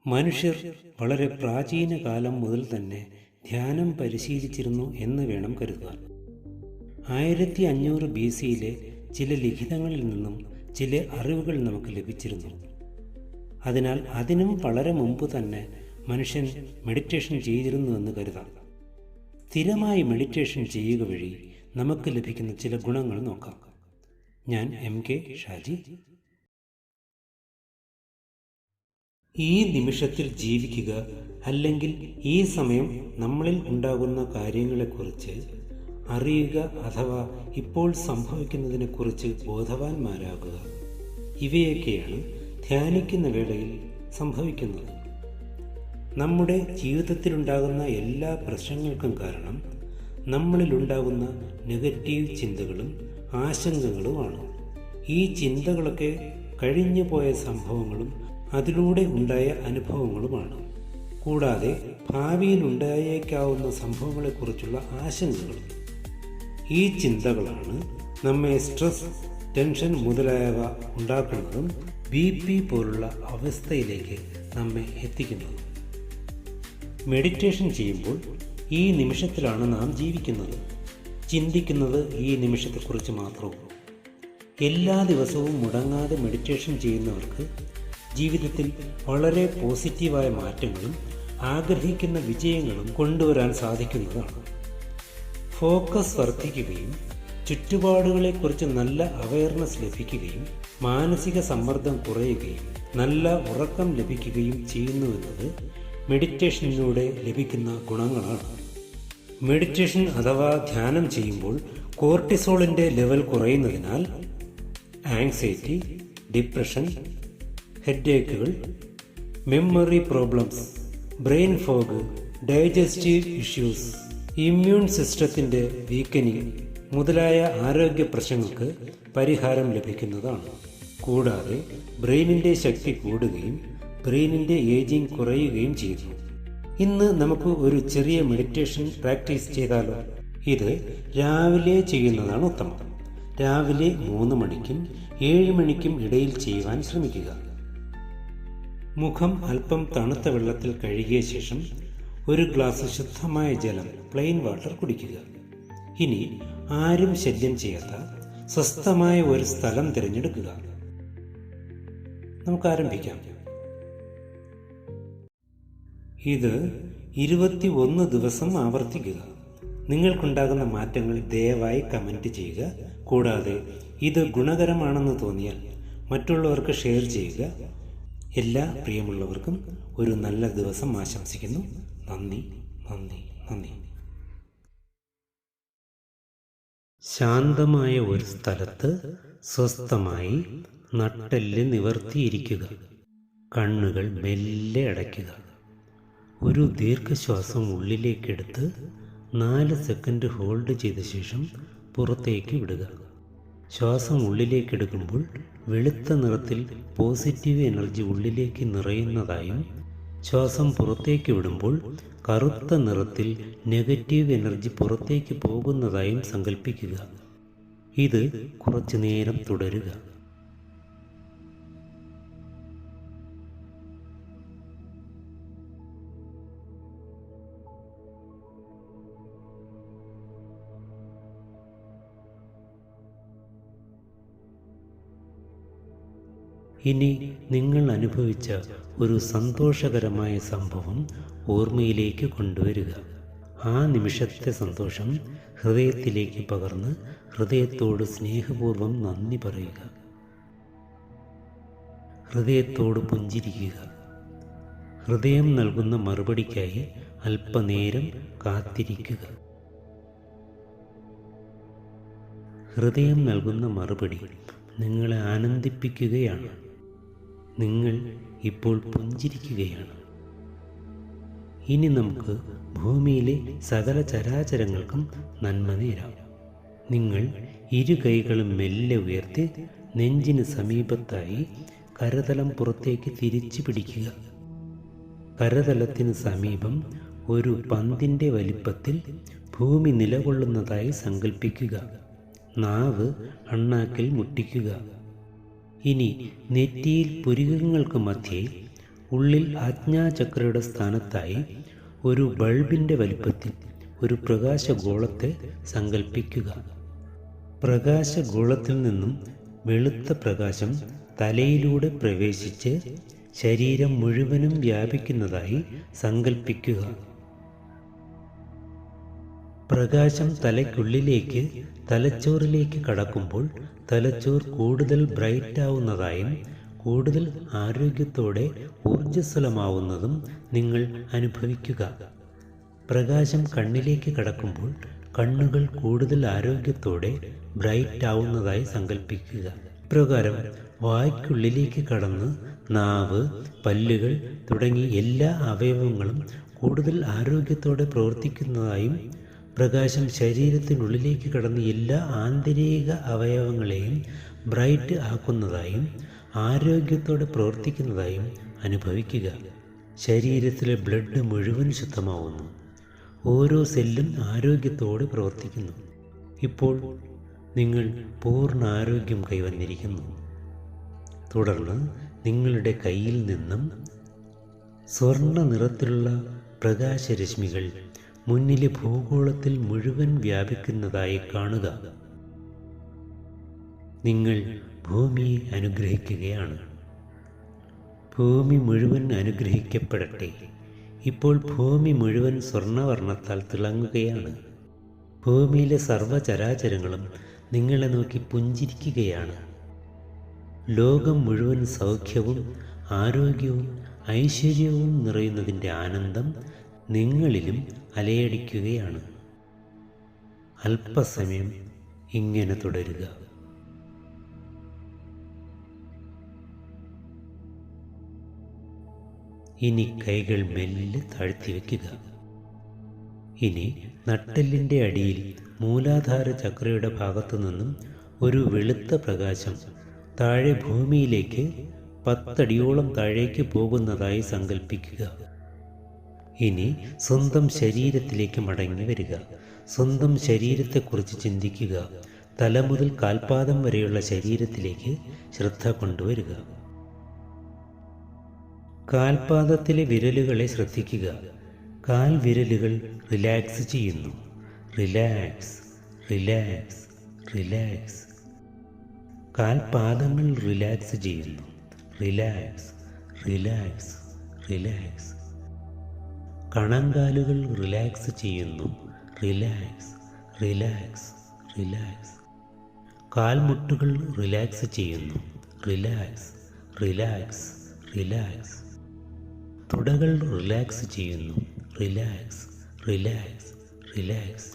മനുഷ്യർ വളരെ പ്രാചീന കാലം മുതൽ തന്നെ ധ്യാനം പരിശീലിച്ചിരുന്നു എന്ന് വേണം കരുതുവാൻ. 1500 BC-യിലെ ചില ലിഖിതങ്ങളിൽ നിന്നും ചില അറിവുകൾ നമുക്ക് ലഭിച്ചിരുന്നു. അതിനാൽ അതിനും വളരെ മുമ്പ് തന്നെ മനുഷ്യൻ മെഡിറ്റേഷൻ ചെയ്തിരുന്നുവെന്ന് കരുതാം. സ്ഥിരമായി മെഡിറ്റേഷൻ ചെയ്യുക വഴി നമുക്ക് ലഭിക്കുന്ന ചില ഗുണങ്ങൾ നോക്കാം. ഞാൻ MK ഷാജി. ഈ നിമിഷത്തിൽ ജീവിക്കുക, അല്ലെങ്കിൽ ഈ സമയം നമ്മളിൽ ഉണ്ടാകുന്ന കാര്യങ്ങളെക്കുറിച്ച് അറിയുക അഥവാ ഇപ്പോൾ സംഭവിക്കുന്നതിനെക്കുറിച്ച് ബോധവാന്മാരാകുക, ഇവയൊക്കെയാണ് ധ്യാനിക്കുന്ന വേളയിൽ സംഭവിക്കുന്നത്. നമ്മുടെ ജീവിതത്തിലുണ്ടാകുന്ന എല്ലാ പ്രശ്നങ്ങൾക്കും കാരണം നമ്മളിലുണ്ടാകുന്ന നെഗറ്റീവ് ചിന്തകളും ആശങ്കകളുമാണ്. ഈ ചിന്തകളൊക്കെ കഴിഞ്ഞു പോയ സംഭവങ്ങളും അതിലൂടെ ഉണ്ടായ അനുഭവങ്ങളുമാണ്. കൂടാതെ ഭാവിയിൽ ഉണ്ടായേക്കാവുന്ന സംഭവങ്ങളെക്കുറിച്ചുള്ള ആശങ്കകളും. ഈ ചിന്തകളാണ് നമ്മെ സ്ട്രെസ്, ടെൻഷൻ മുതലായവ ഉണ്ടാക്കുന്നതും BP പോലുള്ള അവസ്ഥയിലേക്ക് നമ്മെ എത്തിക്കുന്നതും. മെഡിറ്റേഷൻ ചെയ്യുമ്പോൾ ഈ നിമിഷത്തിലാണ് നാം ജീവിക്കുന്നത്, ചിന്തിക്കുന്നത് ഈ നിമിഷത്തെക്കുറിച്ച് മാത്രവും. എല്ലാ ദിവസവും മുടങ്ങാതെ മെഡിറ്റേഷൻ ചെയ്യുന്നവർക്ക് ജീവിതത്തിൽ വളരെ പോസിറ്റീവായ മാറ്റങ്ങളും ആഗ്രഹിക്കുന്ന വിജയങ്ങളും കൊണ്ടുവരാൻ സാധിക്കുന്നതാണ്. ഫോക്കസ് വർദ്ധിക്കുകയും ചുറ്റുപാടുകളെക്കുറിച്ച് നല്ല അവയർനെസ് ലഭിക്കുകയും മാനസിക സമ്മർദ്ദം കുറയുകയും നല്ല ഉറക്കം ലഭിക്കുകയും ചെയ്യുന്നുവെന്നത് മെഡിറ്റേഷനിലൂടെ ലഭിക്കുന്ന ഗുണങ്ങളാണ്. മെഡിറ്റേഷൻ അഥവാ ധ്യാനം ചെയ്യുമ്പോൾ കോർട്ടിസോളിൻ്റെ ലെവൽ കുറയുന്നതിനാൽ ആങ്സൈറ്റി, ഡിപ്രഷൻ, ഹെഡേക്കുകൾ, memory problems, brain fog, digestive issues, immune സിസ്റ്റത്തിൻ്റെ വീക്കനിങ് മുതലായ ആരോഗ്യ പ്രശ്നങ്ങൾക്ക് പരിഹാരം ലഭിക്കുന്നതാണ്. കൂടാതെ ബ്രെയിനിൻ്റെ ശക്തി കൂടുകയും ബ്രെയിനിൻ്റെ ഏജിങ് കുറയുകയും ചെയ്യുന്നു. ഇന്ന് നമുക്ക് ഒരു ചെറിയ മെഡിറ്റേഷൻ പ്രാക്ടീസ് ചെയ്താലോ? ഇത് രാവിലെ ചെയ്യുന്നതാണ് ഉത്തമം. രാവിലെ 3 മണിക്കും 7 മണിക്കും ഇടയിൽ ചെയ്യുവാൻ ശ്രമിക്കുക. മുഖം അല്പം തണുത്ത വെള്ളത്തിൽ കഴുകിയ ശേഷം ഒരു ഗ്ലാസ് ശുദ്ധമായ ജലം, പ്ലെയിൻ വാട്ടർ കുടിക്കുക. ഇനി ആരും ശല്യം ചെയ്യാത്ത സ്വസ്ഥമായ ഒരു സ്ഥലം തിരഞ്ഞെടുക്കുക. നമുക്ക് ആരംഭിക്കാം. ഇത് 21 ദിവസം ആവർത്തിക്കുക. നിങ്ങൾക്കുണ്ടാകുന്ന മാറ്റങ്ങൾ ദയവായി കമൻറ്റ് ചെയ്യുക. കൂടാതെ ഇത് ഗുണകരമാണെന്ന് തോന്നിയാൽ മറ്റുള്ളവർക്ക് ഷെയർ ചെയ്യുക. എല്ലാ പ്രിയമുള്ളവർക്കും ഒരു നല്ല ദിവസം ആശംസിക്കുന്നു. നന്ദി, നന്ദി, നന്ദി. ശാന്തമായ ഒരു സ്ഥലത്ത് സ്വസ്ഥമായി നട്ടെല്ല് നിവർത്തിയിരിക്കുക. കണ്ണുകൾ മെല്ലെ അടയ്ക്കുക. ഒരു ദീർഘശ്വാസം ഉള്ളിലേക്കെടുത്ത് 4 സെക്കൻഡ് ഹോൾഡ് ചെയ്ത ശേഷം പുറത്തേക്ക് വിടുക. ശ്വാസം ഉള്ളിലേക്കെടുക്കുമ്പോൾ വെളുത്ത നിറത്തിൽ പോസിറ്റീവ് എനർജി ഉള്ളിലേക്ക് നിറയുന്നതായും ശ്വാസം പുറത്തേക്ക് വിടുമ്പോൾ കറുത്ത നിറത്തിൽ നെഗറ്റീവ് എനർജി പുറത്തേക്ക് പോകുന്നതായും സങ്കല്പിക്കുക. ഇത് കുറച്ചു നേരം തുടരുക. ഇനി നിങ്ങൾ അനുഭവിച്ച ഒരു സന്തോഷകരമായ സംഭവം ഓർമ്മയിലേക്ക് കൊണ്ടുവരിക. ആ നിമിഷത്തെ സന്തോഷം ഹൃദയത്തിലേക്ക് പകർന്ന് ഹൃദയത്തോട് സ്നേഹപൂർവ്വം നന്ദി പറയുക. ഹൃദയത്തോട് പുഞ്ചിരിക്കുക. ഹൃദയം നൽകുന്ന മറുപടിക്കായി അല്പനേരം കാത്തിരിക്കുക. ഹൃദയം നൽകുന്ന മറുപടി നിങ്ങളെ ആനന്ദിപ്പിക്കുകയാണ്. നിങ്ങൾ ഇപ്പോൾ പുഞ്ചിരിക്കുകയാണ്. ഇനി നമുക്ക് ഭൂമിയിലെ സകല ചരാചരങ്ങൾക്കും നന്മ നേരാം. നിങ്ങൾ 2 കൈകളും മെല്ലെ ഉയർത്തി നെഞ്ചിന് സമീപത്തായി കരതലം പുറത്തേക്ക് തിരിച്ചു പിടിക്കുക. കരതലത്തിന് സമീപം ഒരു പന്തിൻ്റെ വലിപ്പത്തിൽ ഭൂമി നിലകൊള്ളുന്നതായി സങ്കല്പിക്കുക. നാവ് അണ്ണാക്കിൽ മുട്ടിക്കുക. ഇനി നെറ്റിയിൽ പുരികങ്ങൾക്ക് മധ്യേ ഉള്ളിൽ ആജ്ഞാചക്രയുടെ സ്ഥാനത്തായി ഒരു ബൾബിൻ്റെ വലിപ്പത്തിൽ ഒരു പ്രകാശഗോളത്തെ സങ്കല്പിക്കുക. പ്രകാശഗോളത്തിൽ നിന്നും വെളുത്ത പ്രകാശം തലയിലൂടെ പ്രവേശിച്ച് ശരീരം മുഴുവനും വ്യാപിക്കുന്നതായി സങ്കല്പിക്കുക. പ്രകാശം തലയ്ക്കുള്ളിലേക്ക് തലച്ചോറിലേക്ക് കടക്കുമ്പോൾ തലച്ചോർ കൂടുതൽ ബ്രൈറ്റ് ആവുന്നതായും കൂടുതൽ ആരോഗ്യത്തോടെ ഊർജ്ജസ്വലമാവുന്നതും നിങ്ങൾ അനുഭവിക്കുക. പ്രകാശം കണ്ണിലേക്ക് കടക്കുമ്പോൾ കണ്ണുകൾ കൂടുതൽ ആരോഗ്യത്തോടെ ബ്രൈറ്റ് ആവുന്നതായി സങ്കല്പിക്കുക. ഇപ്രകാരം വായ്ക്കുള്ളിലേക്ക് കടന്ന് നാവ്, പല്ലുകൾ തുടങ്ങി എല്ലാ അവയവങ്ങളും കൂടുതൽ ആരോഗ്യത്തോടെ പ്രവർത്തിക്കുന്നതായും പ്രകാശം ശരീരത്തിനുള്ളിലേക്ക് കടന്ന് എല്ലാ ആന്തരിക അവയവങ്ങളെയും ബ്രൈറ്റ് ആക്കുന്നതായും ആരോഗ്യത്തോടെ പ്രവർത്തിക്കുന്നതായും അനുഭവിക്കുക. ശരീരത്തിലെ ബ്ലഡ് മുഴുവൻ ശുദ്ധമാവുന്നു. ഓരോ സെല്ലും ആരോഗ്യത്തോടെ പ്രവർത്തിക്കുന്നു. ഇപ്പോൾ നിങ്ങൾ പൂർണ്ണ ആരോഗ്യം കൈവന്നിരിക്കുന്നു. തുടർന്ന് നിങ്ങളുടെ കയ്യിൽ നിന്നും സ്വർണ്ണ നിറത്തിലുള്ള പ്രകാശരശ്മികൾ മുന്നിലെ ഭൂഗോളത്തിൽ മുഴുവൻ വ്യാപിക്കുന്നതായി കാണുക. നിങ്ങൾ ഭൂമിയെ അനുഗ്രഹിക്കുകയാണ്. ഭൂമി മുഴുവൻ അനുഗ്രഹിക്കപ്പെടട്ടെ. ഇപ്പോൾ ഭൂമി മുഴുവൻ സ്വർണ്ണവർണ്ണത്താൽ തിളങ്ങുകയാണ്. ഭൂമിയിലെ സർവ്വചരാചരങ്ങളും നിങ്ങളെ നോക്കി പുഞ്ചിരിക്കുകയാണ്. ലോകം മുഴുവൻ സൗഖ്യവും ആരോഗ്യവും ഐശ്വര്യവും നിറയുന്നതിൻ്റെ ആനന്ദം നിങ്ങളിലും അലയടിക്കുകയാണ്. അല്പസമയം ഇങ്ങനെ തുടരുക. ഇനി കൈകൾ മെല്ലെ താഴ്ത്തി വയ്ക്കുക. ഇനി നട്ടെല്ലിൻ്റെ അടിയിൽ മൂലാധാര ചക്രയുടെ ഭാഗത്തു നിന്നും ഒരു വെളുത്ത പ്രകാശം താഴെ ഭൂമിയിലേക്ക് 10 അടിയോളം താഴേക്ക് പോകുന്നതായി സങ്കല്പിക്കുക. ഇനി സ്വന്തം ശരീരത്തിലേക്ക് മടങ്ങി വരിക. സ്വന്തം ശരീരത്തെക്കുറിച്ച് ചിന്തിക്കുക. തല മുതൽ കാൽപാദം വരെയുള്ള ശരീരത്തിലേക്ക് ശ്രദ്ധ കൊണ്ടുവരിക. കാൽപാദത്തിലെ വിരലുകളെ ശ്രദ്ധിക്കുക. കാൽ വിരലുകൾ റിലാക്സ് ചെയ്യുന്നു. Relax, relax, relax. കാൽപാദങ്ങൾ റിലാക്സ് ചെയ്യുന്നു. Relax, relax, relax. കണങ്കാലുകൾ റിലാക്സ് ചെയ്യുന്നു. Relax, relax, relax. കാൽമുട്ടുകൾ റിലാക്സ് ചെയ്യുന്നു. Relax, relax, relax. തുടകൾ റിലാക്സ് ചെയ്യുന്നു. Relax, relax, relax.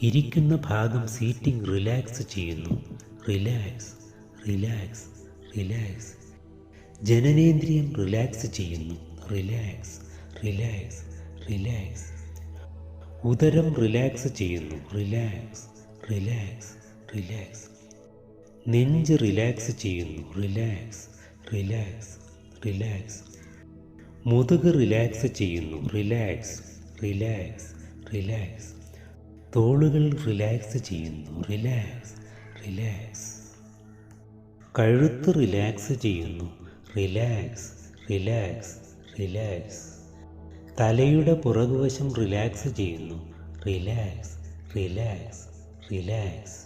ഇരിക്കുന്ന ഭാഗം സീറ്റിംഗ് റിലാക്സ് ചെയ്യുന്നു. Relax, relax, relax. ജനനേന്ദ്രിയം റിലാക്സ് ചെയ്യുന്നു. Relax, relax, relax. ഉദരം റിലാക്സ് ചെയ്യുന്നു. Relax, relax, relax. നെഞ്ച് റിലാക്സ് ചെയ്യുന്നു. Relax, relax, relax. മുതുക് റിലാക്സ് ചെയ്യുന്നു. Relax, relax, relax. തോളുകൾ റിലാക്സ് ചെയ്യുന്നു. Relax, relax. കഴുത്ത് റിലാക്സ് ചെയ്യുന്നു. Relax, relax, relax. തലയുടെ പുറകുവശം റിലാക്സ് ചെയ്യുന്നു. Relax, relax, relax.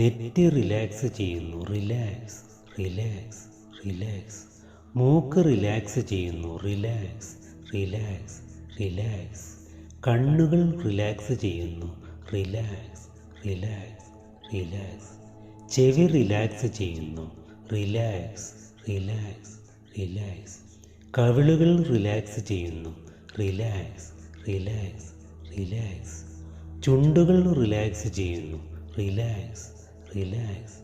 നെറ്റ് റിലാക്സ് ചെയ്യുന്നു. Relax, relax, relax. മൂക്ക് റിലാക്സ് ചെയ്യുന്നു. Relax, relax, relax. കണ്ണുകൾ റിലാക്സ് ചെയ്യുന്നു. Relax, relax, relax. ചെവി റിലാക്സ് ചെയ്യുന്നു. Relax, relax, relax. കവിളുകൾ റിലാക്സ് ചെയ്യുന്നു. Relax, relax, relax. ചുണ്ടുകൾ റിലാക്സ് ചെയ്യുന്നു. Relax, relax,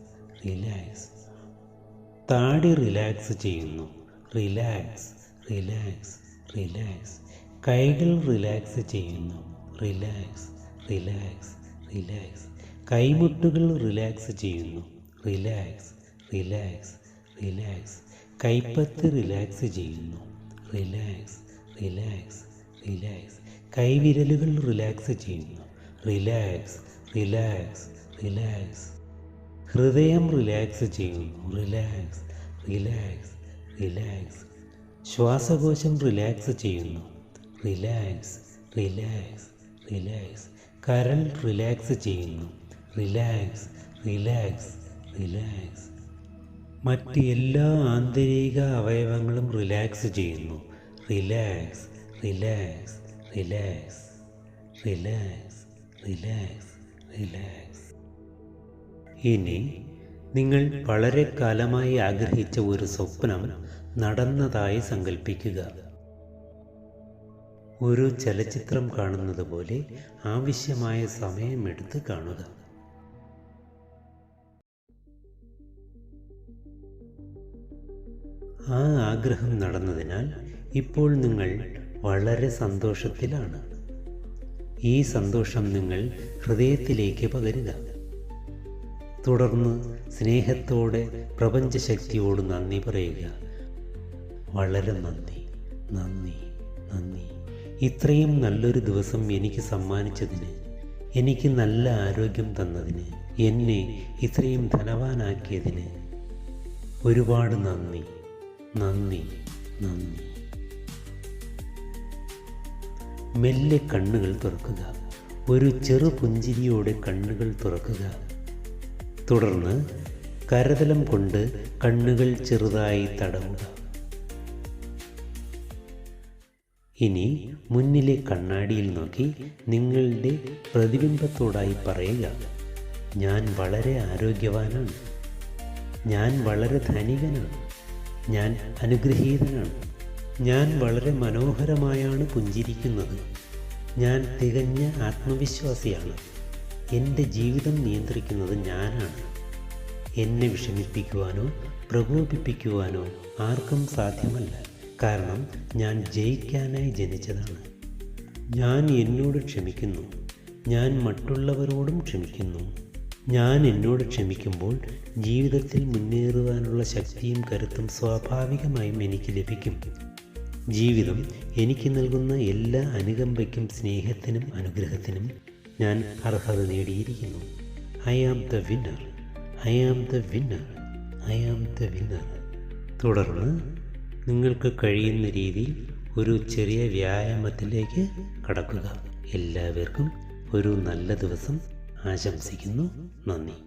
relax. താടി റിലാക്സ് ചെയ്യുന്നു. Relax, relax, relax. കൈകൾ റിലാക്സ് ചെയ്യുന്നു. Relax, relax, relax. കൈമുട്ടുകൾ റിലാക്സ് ചെയ്യുന്നു. Relax, relax, relax. കൈപ്പത്തി റിലാക്സ് ചെയ്യുന്നു. Relax, relax, relax. കൈവിരലുകൾ റിലാക്സ് ചെയ്യുന്നു. Relax, relax, relax. ഹൃദയം റിലാക്സ് ചെയ്യുന്നു. Relax, relax, relax. ശ്വാസകോശം റിലാക്സ് ചെയ്യുന്നു. Relax, relax, relax. കരൾ റിലാക്സ് ചെയ്യുന്നു. Relax, relax, relax. മറ്റ് എല്ലാ ആന്തരിക അവയവങ്ങളും റിലാക്സ് ചെയ്യുന്നു. Relax, relax, relax, relax, relax, relax. ഇനി നിങ്ങൾ വളരെ കാലമായി ആഗ്രഹിച്ച ഒരു സ്വപ്നം നടന്നതായി സങ്കല്പിക്കുക. ഒരു ചലച്ചിത്രം കാണുന്നത് പോലെ ആവശ്യമായ സമയമെടുത്ത് കാണുക. ആ ആഗ്രഹം നടന്നതിനാൽ ഇപ്പോൾ നിങ്ങൾ വളരെ സന്തോഷത്തിലാണ്. ഈ സന്തോഷം നിങ്ങൾ ഹൃദയത്തിലേക്ക് പകരുക. തുടർന്ന് സ്നേഹത്തോടെ പ്രപഞ്ചശക്തിയോട് നന്ദി പറയുക. വളരെ നന്ദി, നന്ദി, നന്ദി. ഇത്രയും നല്ലൊരു ദിവസം എനിക്ക് സമ്മാനിച്ചതിന്, എനിക്ക് നല്ല ആരോഗ്യം തന്നതിന്, എന്നെ ഇത്രയും ധനവാനാക്കിയതിന് ഒരുപാട് നന്ദി, നന്ദി, നന്ദി. മെല്ലെ കണ്ണുകൾ തുറക്കുക. ഒരു ചെറു പുഞ്ചിരിയോടെ കണ്ണുകൾ തുറക്കുക. തുടർന്ന് കരതലം കൊണ്ട് കണ്ണുകൾ ചെറുതായി തടവുക. ഇനി മുന്നിലെ കണ്ണാടിയിൽ നോക്കി നിങ്ങളുടെ പ്രതിബിംബത്തോടായി പറയുക, ഞാൻ വളരെ ആരോഗ്യവാനാണ്, ഞാൻ വളരെ ധനികനാണ്, ഞാൻ അനുഗ്രഹീതനാണ്, ഞാൻ വളരെ മനോഹരമായാണ് പുഞ്ചിരിക്കുന്നത്, ഞാൻ തികഞ്ഞ ആത്മവിശ്വാസിയാണ്, എൻ്റെ ജീവിതം നിയന്ത്രിക്കുന്നത് ഞാനാണ്, എന്നെ വിഷമിപ്പിക്കുവാനോ പ്രകോപിപ്പിക്കുവാനോ ആർക്കും സാധ്യമല്ല, കാരണം ഞാൻ ജയിക്കാനായി ജനിച്ചതാണ്. ഞാൻ എന്നോട് ക്ഷമിക്കുന്നു, ഞാൻ മറ്റുള്ളവരോടും ക്ഷമിക്കുന്നു. ഞാൻ എന്നോട് ക്ഷമിക്കുമ്പോൾ ജീവിതത്തിൽ മുന്നേറുവാനുള്ള ശക്തിയും കരുത്തും സ്വാഭാവികമായും എനിക്ക് ലഭിക്കും. ജീവിതം എനിക്ക് നൽകുന്ന എല്ലാ അനുകമ്പയ്ക്കും സ്നേഹത്തിനും അനുഗ്രഹത്തിനും ഞാൻ അർഹത നേടിയിരിക്കുന്നു. I am the winner, I am the winner, I am the winner. തുടർന്ന് നിങ്ങൾക്ക് കഴിയുന്ന രീതിയിൽ ഒരു ചെറിയ വ്യായാമത്തിലേക്ക് കടക്കുക. എല്ലാവർക്കും ഒരു നല്ല ദിവസം ആശംസിക്കുന്നു. നന്ദി.